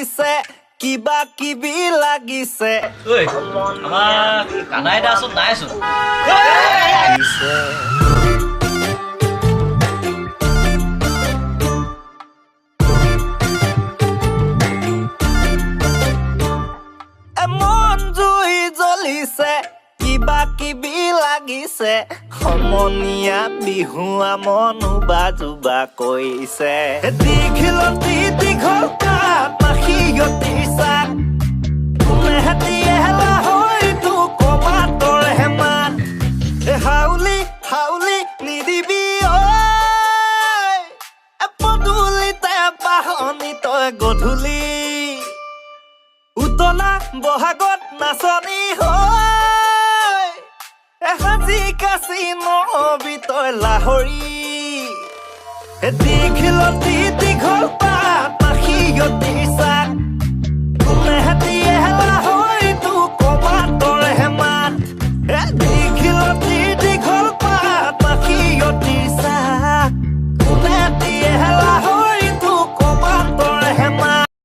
জ্বলিছে কিবা কিবি লাগিছে ঐ আমাৰ কানাই দাচোন নাইচোন মন জুই জ্বলিছে কিবা কিবি লাগিছে সমনীয়া বিহুৱা মনো বাজুবা কৈছে দীঘলতি দীঘল কাপ মাখিয়তি চাক মেহতিয়ে লাহৰিটো কমাতৰ হেমাত হাউলি হাউলি নিদিবি ঐ পদূলিতে বাহনি তই গধূলি উতলা বহাগত নাচনি হয় এসাজি কাচি নহবি তই লাহৰি দীঘলতি